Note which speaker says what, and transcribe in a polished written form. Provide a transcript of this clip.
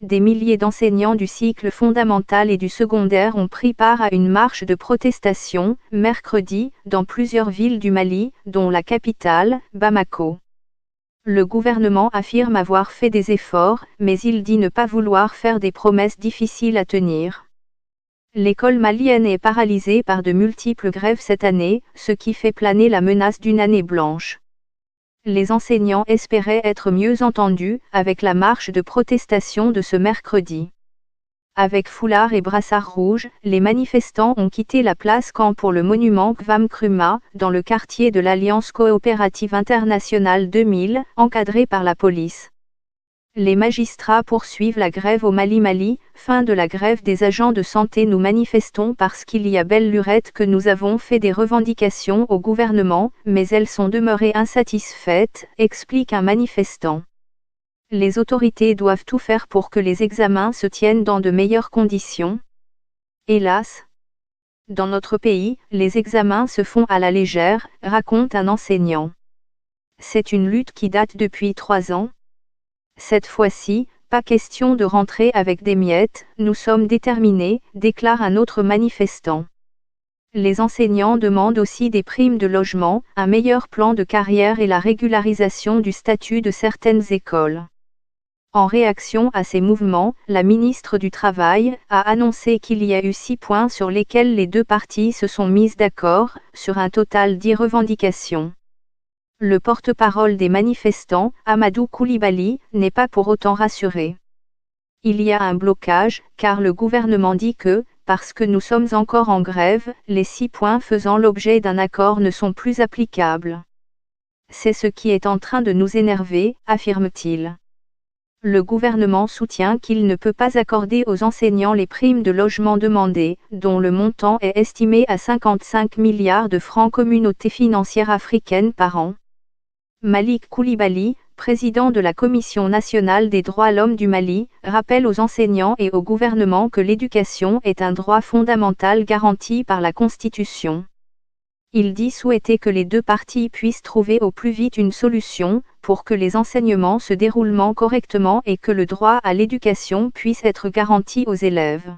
Speaker 1: des milliers d'enseignants du cycle fondamental et du secondaire ont pris part à une marche de protestation, mercredi, dans plusieurs villes du Mali, dont la capitale, Bamako. Le gouvernement affirme avoir fait des efforts, mais il dit ne pas vouloir faire des promesses difficiles à tenir. L'école malienne est paralysée par de multiples grèves cette année, ce qui fait planer la menace d'une année blanche. Les enseignants espéraient être mieux entendus, avec la marche de protestation de ce mercredi. Avec foulard et brassard rouge, les manifestants ont quitté la place Camp pour le monument Kwame Nkrumah, dans le quartier de l'Alliance coopérative internationale 2000, encadré par la police. Les magistrats poursuivent la grève au Mali. Fin de la grève des agents de santé. Nous manifestons parce qu'il y a belle lurette que nous avons fait des revendications au gouvernement, mais elles sont demeurées insatisfaites, explique un manifestant. Les autorités doivent tout faire pour que les examens se tiennent dans de meilleures conditions. Hélas, dans notre pays, les examens se font à la légère, raconte un enseignant. C'est une lutte qui date depuis 3 ans. Cette fois-ci, pas question de rentrer avec des miettes, nous sommes déterminés, déclare un autre manifestant. Les enseignants demandent aussi des primes de logement, un meilleur plan de carrière et la régularisation du statut de certaines écoles. En réaction à ces mouvements, la ministre du Travail a annoncé qu'il y a eu 6 points sur lesquels les deux parties se sont mises d'accord, sur un total d'10 revendications. Le porte-parole des manifestants, Amadou Koulibaly, n'est pas pour autant rassuré. Il y a un blocage, car le gouvernement dit que, parce que nous sommes encore en grève, les 6 points faisant l'objet d'un accord ne sont plus applicables. C'est ce qui est en train de nous énerver, affirme-t-il. Le gouvernement soutient qu'il ne peut pas accorder aux enseignants les primes de logement demandées, dont le montant est estimé à 55 milliards de francs communauté financière africaine par an. Malik Koulibaly, président de la Commission nationale des droits de l'homme du Mali, rappelle aux enseignants et au gouvernement que l'éducation est un droit fondamental garanti par la Constitution. Il dit souhaiter que les deux parties puissent trouver au plus vite une solution, pour que les enseignements se déroulent correctement et que le droit à l'éducation puisse être garanti aux élèves.